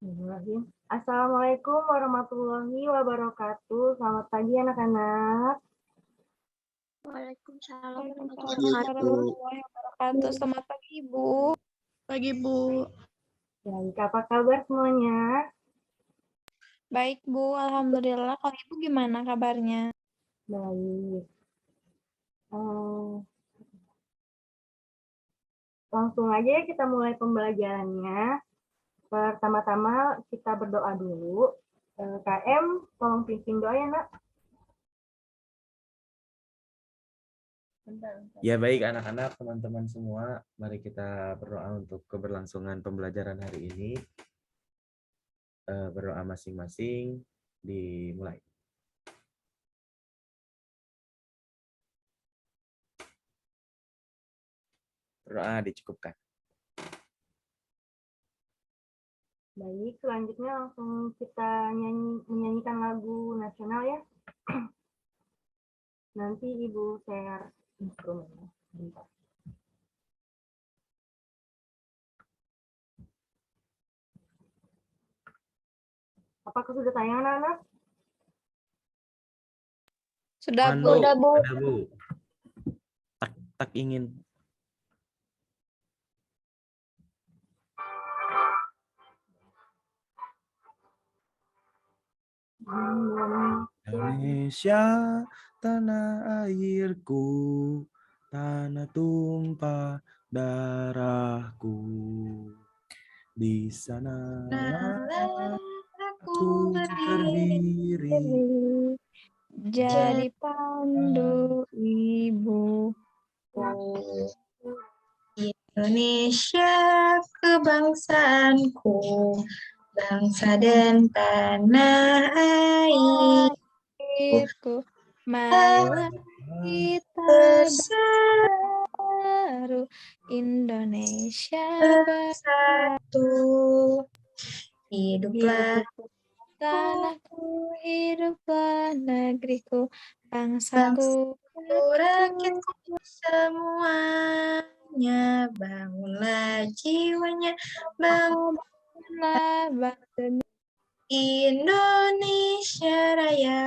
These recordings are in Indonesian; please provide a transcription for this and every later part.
Bismillahirrahmanirrahim. Assalamualaikum warahmatullahi wabarakatuh. Selamat pagi anak-anak. Waalaikumsalam warahmatullahi wabarakatuh. Selamat pagi, Ibu. Pagi, Bu. Baik, apa kabar semuanya? Baik, Bu. Alhamdulillah. Kalau Ibu gimana kabarnya? Baik. Langsung aja ya kita mulai pembelajarannya. Pertama-tama kita berdoa dulu. KM, tolong pimpin doa ya, Nak. Ya baik anak-anak, teman-teman semua, mari kita berdoa untuk keberlangsungan pembelajaran hari ini. Berdoa masing-masing, dimulai. Berdoa dicukupkan. Baik, selanjutnya langsung kita menyanyikan lagu nasional ya. Nanti Ibu share instrumennya. Bentar. Apakah sudah tayang anak-anak? Sudah, Bu. Sudah, Bu. Tak ingin. Indonesia, tanah airku, tanah tumpah darahku. Di sana aku berdiri. Jadi pandu Ibu. Indonesia kebangsaanku, bangsa dan tanah air. Airku, marilah kita bersatu, Indonesia bersatu. Hiduplah tanahku, hiduplah negeriku, bangsaku, rakyatku semuanya. Bangunlah jiwanya, bangunlah bangsa Indonesia Raya.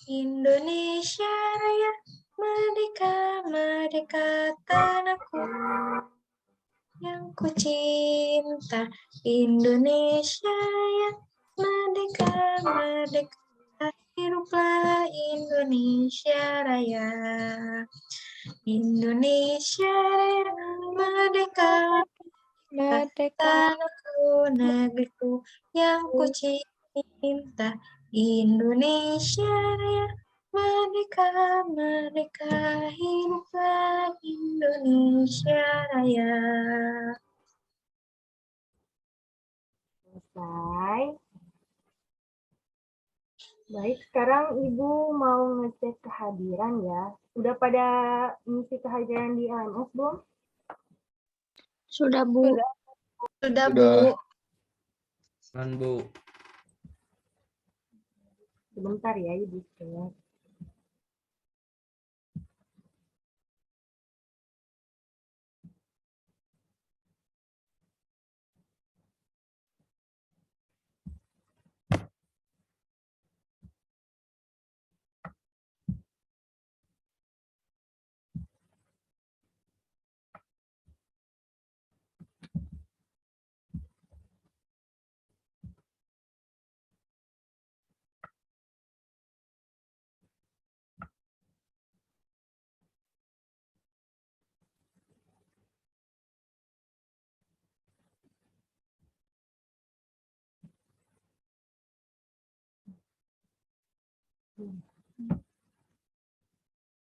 Indonesia Raya, merdeka, merdeka tanahku yang ku cinta. Indonesia yang merdeka, merdeka, hiduplah Indonesia Raya. Indonesia Raya, merdeka, merdeka. tanahku, negeriku yang ku cinta. Indonesia Raya, merdeka, merdeka, hiduplah Indonesia Raya. Selesai. Baik, sekarang Ibu mau ngecek kehadiran ya. Udah pada ngisi kehadiran di LMS belum? Sudah, Bu. Sudah, Bu. Bu. Sebentar ya, Ibu cek.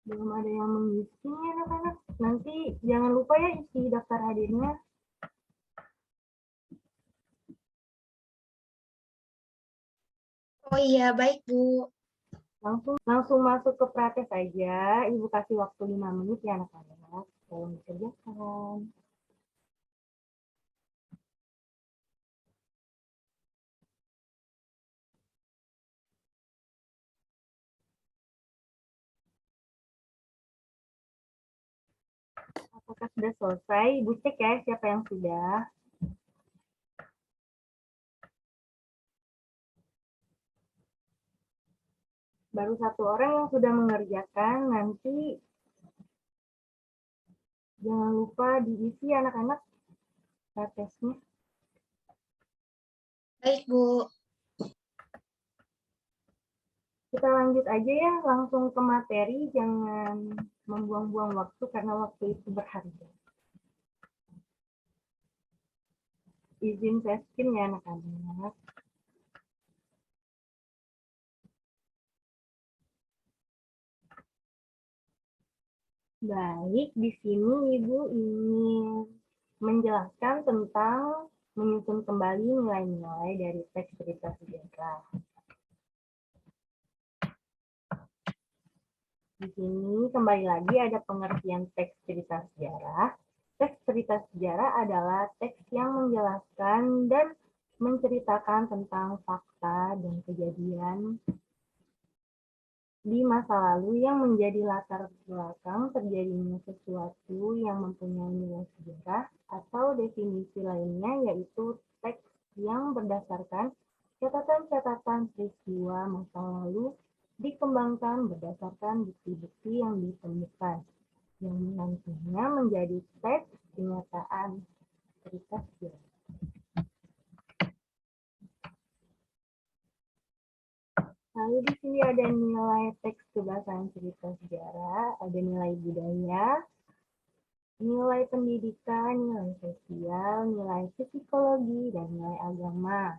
Belum ada yang mengisi anak-anak. Nanti jangan lupa ya isi daftar hadirnya. Oh iya, baik, Bu. Langsung masuk ke praktek aja. Ibu kasih waktu 5 menit ya anak-anak. Tolong dikerjakan. Apakah sudah selesai? Ibu cek ya siapa yang sudah. Baru satu orang yang sudah mengerjakan, nanti jangan lupa diisi anak-anak tesnya. Baik, Bu. Kita lanjut aja ya, langsung ke materi, jangan membuang-buang waktu karena waktu itu berharga. Izin saya screen ya anak-anak. Baik, di sini Ibu ingin menjelaskan tentang menyusun kembali nilai-nilai dari teks cerita sejarah. Di sini kembali lagi ada pengertian teks cerita sejarah. Teks cerita sejarah adalah teks yang menjelaskan dan menceritakan tentang fakta dan kejadian di masa lalu yang menjadi latar belakang terjadinya sesuatu yang mempunyai nilai sejarah, atau definisi lainnya yaitu teks yang berdasarkan catatan-catatan peristiwa masa lalu dikembangkan berdasarkan bukti-bukti yang ditemukan, yang nantinya menjadi teks kenyataan cerita sejarah. Lalu di sini ada nilai teks kebahasaan cerita sejarah, ada nilai budaya, nilai pendidikan, nilai sosial, nilai psikologi, dan nilai agama.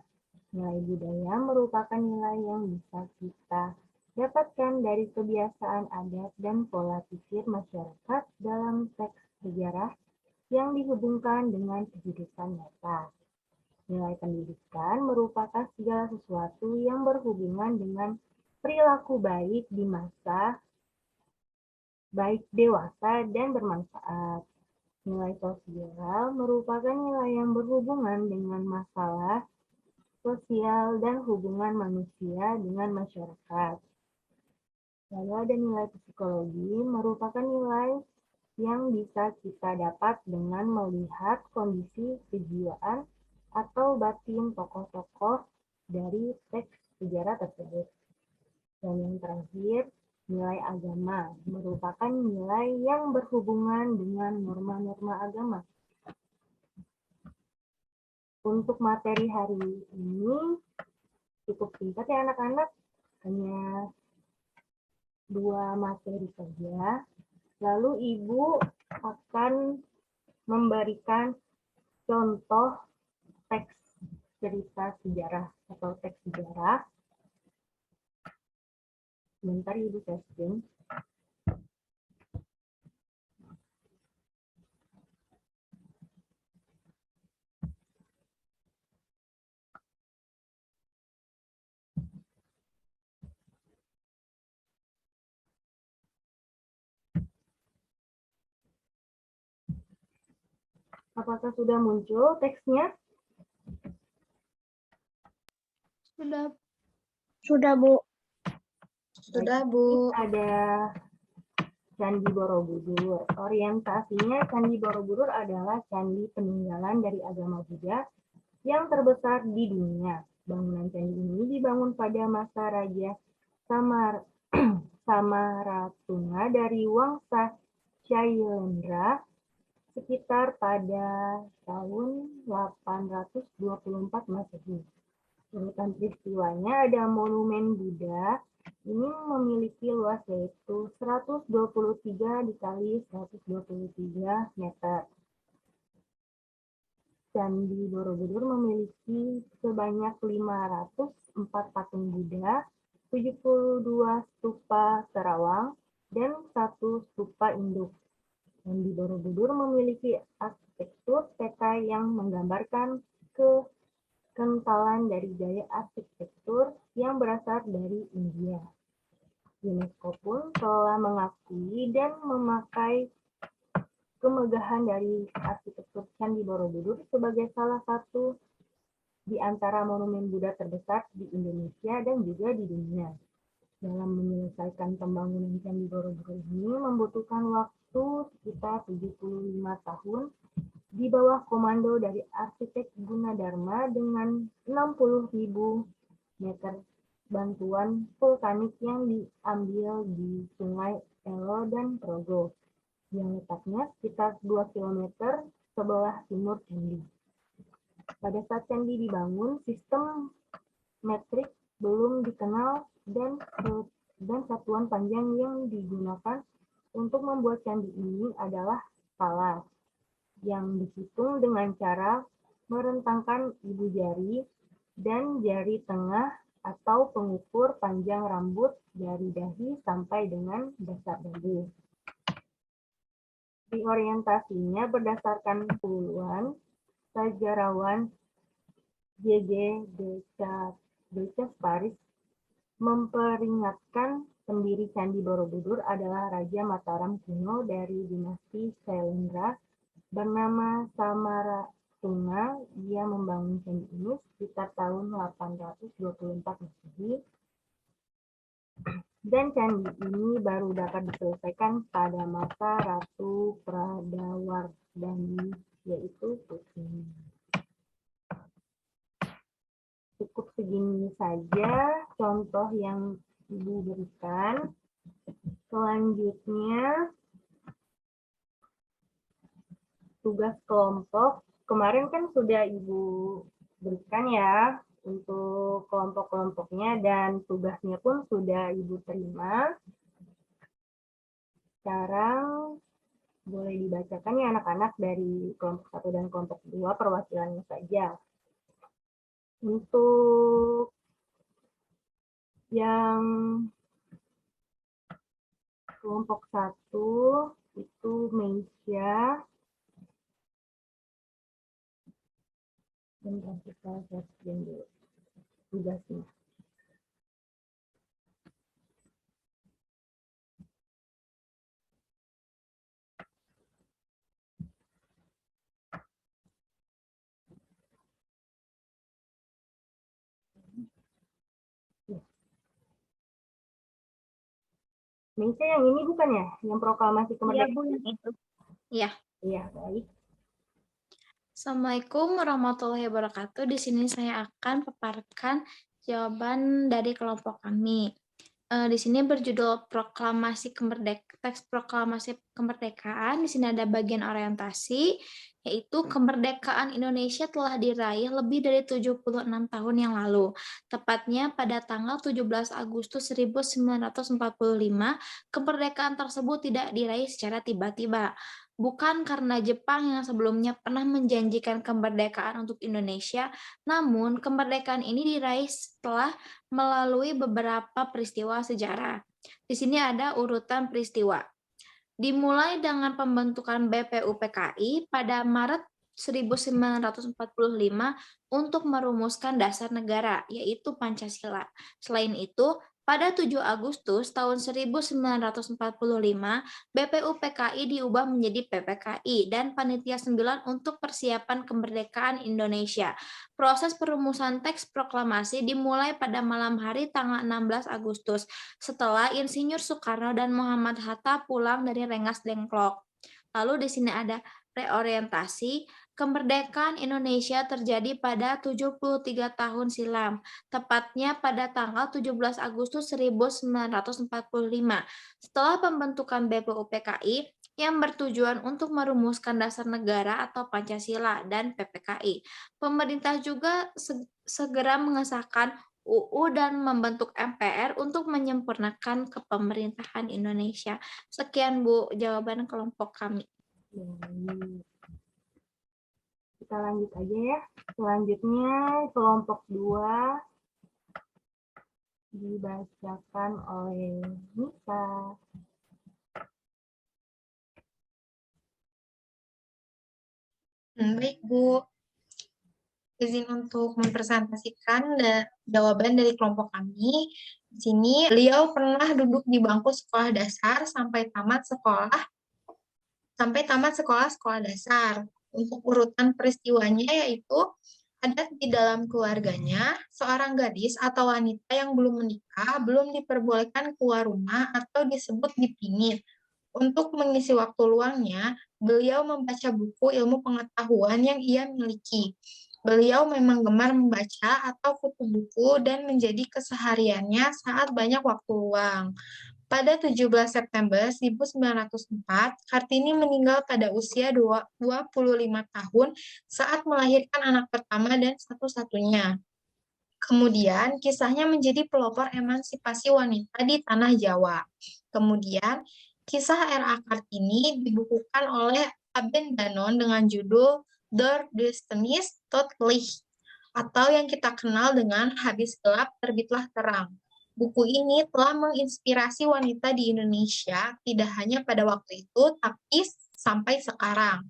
Nilai budaya merupakan nilai yang bisa kita dapatkan dari kebiasaan adat dan pola pikir masyarakat dalam teks sejarah yang dihubungkan dengan kehidupan nyata. Nilai pendidikan merupakan segala sesuatu yang berhubungan dengan perilaku baik di masa baik dewasa dan bermanfaat. Nilai sosial merupakan nilai yang berhubungan dengan masalah sosial dan hubungan manusia dengan masyarakat. Lalu ada nilai psikologi, merupakan nilai yang bisa kita dapat dengan melihat kondisi kejiwaan atau batin tokoh-tokoh dari teks sejarah tersebut. Dan yang terakhir, nilai agama merupakan nilai yang berhubungan dengan norma-norma agama. Untuk materi hari ini cukup singkat ya anak-anak, hanya 2 materi saja. Lalu Ibu akan memberikan contoh teks cerita sejarah atau teks sejarah. Bentar Ibu testing. Apakah sudah muncul teksnya? Sudah, Bu. Sudah, Bu. Ada Candi Borobudur. Orientasinya Candi Borobudur adalah candi peninggalan dari agama Buddha yang terbesar di dunia. Bangunan candi ini dibangun pada masa Raja Samaratungga dari Wangsa Shailendra sekitar pada tahun 824 Masehi. Urutan peristiwanya ada monumen Buddha. Ini memiliki luas yaitu 123 dikali 123 meter. Candi Borobudur memiliki sebanyak 504 patung Buddha, 72 stupa terawang, dan 1 stupa induk. Candi Borobudur memiliki arsitektur peta yang menggambarkan kekentalan dari gaya arsitektur yang berasal dari India. UNESCO pun telah mengakui dan memakai kemegahan dari arsitektur Candi Borobudur sebagai salah satu di antara monumen Buddha terbesar di Indonesia dan juga di dunia. Dalam menyelesaikan pembangunan Candi Borobudur ini membutuhkan waktu sekitar 75 tahun di bawah komando dari arsitek Gunadarma dengan 60.000 bantuan vulkanik yang diambil di Sungai Elo dan Progo, yang letaknya sekitar 2 km sebelah timur candi. Pada saat candi dibangun, sistem metrik belum dikenal dan satuan panjang yang digunakan untuk membuat candi ini adalah skala, yang dihitung dengan cara merentangkan ibu jari dan jari tengah atau pengukur panjang rambut dari dahi sampai dengan dasar dagu. Di orientasinya berdasarkan puluhan sejarawan J.G. Paris memperingatkan pendiri Candi Borobudur adalah Raja Mataram kuno dari dinasti Sailendra bernama Samaratunga. Ia membangun candi ini sekitar tahun 824 Masehi. Dan candi ini baru dapat diselesaikan pada masa Ratu Pradawardhani, yaitu putrinya. Cukup segini saja contoh yang Ibu berikan. Selanjutnya, tugas kelompok. Kemarin kan sudah Ibu berikan ya untuk kelompok-kelompoknya dan tugasnya pun sudah Ibu terima. Sekarang boleh dibacakan ya anak-anak dari kelompok 1 dan kelompok 2 perwakilannya saja. Untuk yang kelompok 1 itu Meisya. Bentar, kita siapin dulu tugasnya. Meisya yang ini bukan ya? Yang proklamasi Iya, kemerdekaan? Bu, yang itu. Iya. Iya, baik. Assalamualaikum warahmatullahi wabarakatuh. Di sini saya akan paparkan jawaban dari kelompok kami. Di sini berjudul teks proklamasi kemerdekaan. Di sini ada bagian orientasi, yaitu kemerdekaan Indonesia telah diraih lebih dari 76 tahun yang lalu. Tepatnya pada tanggal 17 Agustus 1945, kemerdekaan tersebut tidak diraih secara tiba-tiba. Bukan karena Jepang yang sebelumnya pernah menjanjikan kemerdekaan untuk Indonesia, namun kemerdekaan ini diraih setelah melalui beberapa peristiwa sejarah. Di sini ada urutan peristiwa. Dimulai dengan pembentukan BPUPKI pada Maret 1945 untuk merumuskan dasar negara, yaitu Pancasila. Selain itu, pada 7 Agustus tahun 1945, BPUPKI diubah menjadi PPKI dan Panitia 9 untuk persiapan kemerdekaan Indonesia. Proses perumusan teks proklamasi dimulai pada malam hari tanggal 16 Agustus, setelah Insinyur Soekarno dan Muhammad Hatta pulang dari Rengas Dengklok. Lalu di sini ada reorientasi. Kemerdekaan Indonesia terjadi pada 73 tahun silam, tepatnya pada tanggal 17 Agustus 1945. Setelah pembentukan BPUPKI yang bertujuan untuk merumuskan dasar negara atau Pancasila dan PPKI. Pemerintah juga segera mengesahkan UU dan membentuk MPR untuk menyempurnakan kepemerintahan Indonesia. Sekian Bu, jawaban kelompok kami. Baik. Kita lanjut aja ya. Selanjutnya kelompok 2 dibacakan oleh Nisa. Baik, Bu. Izin untuk mempresentasikan jawaban dari kelompok kami. Di sini, beliau pernah duduk di bangku sekolah dasar sampai tamat sekolah dasar. Untuk urutan peristiwanya yaitu ada di dalam keluarganya seorang gadis atau wanita yang belum menikah, belum diperbolehkan keluar rumah atau disebut dipingit. Untuk mengisi waktu luangnya, beliau membaca buku ilmu pengetahuan yang ia miliki. Beliau memang gemar membaca atau kutu buku dan menjadi kesehariannya saat banyak waktu luang. Pada 17 September 1904, Kartini meninggal pada usia 25 tahun saat melahirkan anak pertama dan satu-satunya. Kemudian, kisahnya menjadi pelopor emansipasi wanita di tanah Jawa. Kemudian, kisah R.A. Kartini dibukukan oleh Aben Danon dengan judul Der Duisternis tot Licht, atau yang kita kenal dengan Habis Gelap Terbitlah Terang. Buku ini telah menginspirasi wanita di Indonesia tidak hanya pada waktu itu, tapi sampai sekarang.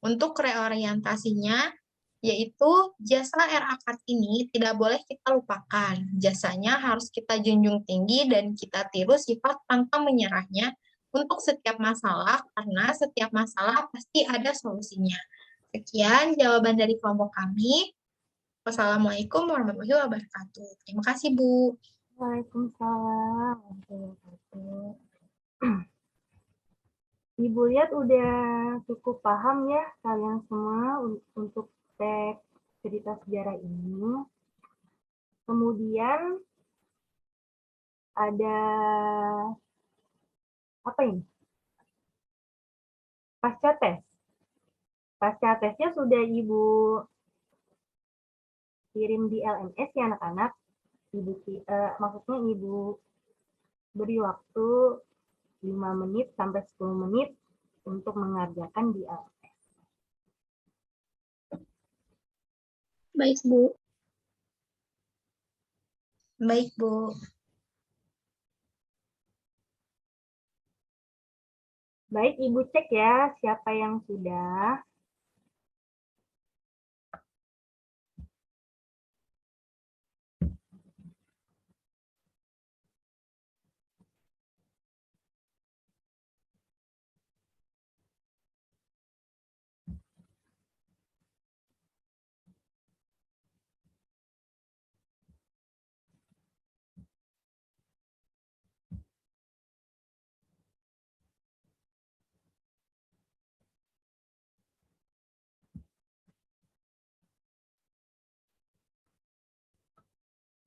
Untuk reorientasinya, yaitu jasa R.A. Kartini tidak boleh kita lupakan. Jasanya harus kita junjung tinggi dan kita tiru sifat pantang menyerahnya untuk setiap masalah, karena setiap masalah pasti ada solusinya. Sekian jawaban dari kelompok kami. Wassalamualaikum warahmatullahi wabarakatuh. Terima kasih, Bu. Waalaikumsalam warahmatullahi wabarakatuh. Ibu lihat udah cukup paham ya kalian semua untuk teks cerita sejarah ini. Kemudian ada apa ini? Pasca tes. Pasca tesnya sudah Ibu kirim di LMS ya anak-anak. Maksudnya Ibu beri waktu 5 menit sampai 10 menit untuk mengerjakan di LMS. Baik, Bu. Baik, Bu. Baik, Ibu cek ya siapa yang sudah.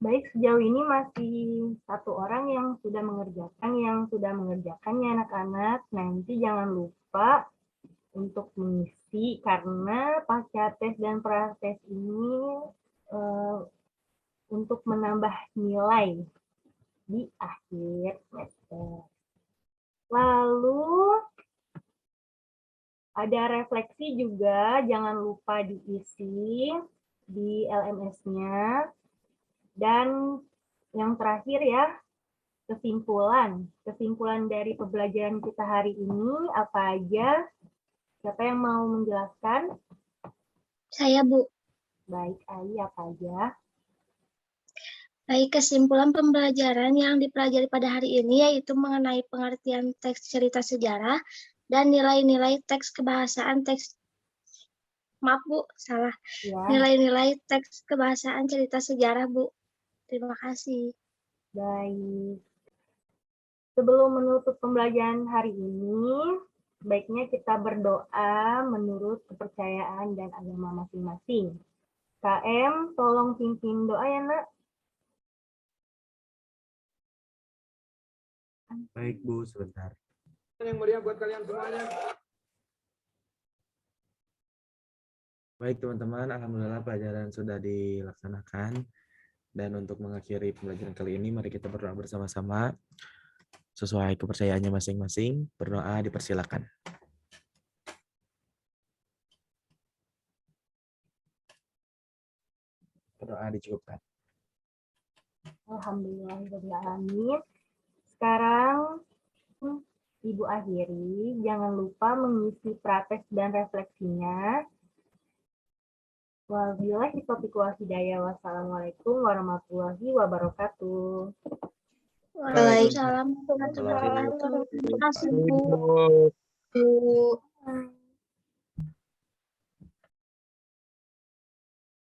Baik, sejauh ini masih satu orang yang sudah mengerjakannya anak-anak. Nanti jangan lupa untuk mengisi karena pasca tes dan prates ini untuk menambah nilai di akhir semester. Lalu ada refleksi juga, jangan lupa diisi di LMS-nya. Dan yang terakhir ya, kesimpulan. Kesimpulan dari pembelajaran kita hari ini apa aja? Siapa yang mau menjelaskan? Saya, Bu. Baik, Ai, apa aja? Baik, kesimpulan pembelajaran yang dipelajari pada hari ini yaitu mengenai pengertian teks cerita sejarah dan nilai-nilai teks kebahasaan Maaf, Bu, salah. Ya. Nilai-nilai teks kebahasaan cerita sejarah, Bu. Terima kasih. Baik. Sebelum menutup pembelajaran hari ini, baiknya kita berdoa menurut kepercayaan dan agama masing-masing. KM, tolong pimpin doa ya, Nak. Baik, Bu, sebentar. Yang meriah buat kalian semuanya. Baik, teman-teman, alhamdulillah pelajaran sudah dilaksanakan. Dan untuk mengakhiri pembelajaran kali ini, mari kita berdoa bersama-sama. Sesuai kepercayaannya masing-masing, berdoa dipersilakan. Berdoa dicukupkan. Alhamdulillahirrahmanirrahim. Sekarang Ibu akhiri, jangan lupa mengisi prates dan refleksinya. Wabillahi taufiq wal hidayah. Wassalamualaikum warahmatullahi wabarakatuh. Waalaikumsalam warahmatullahi wabarakatuh. Terima kasih, Bu. Bu.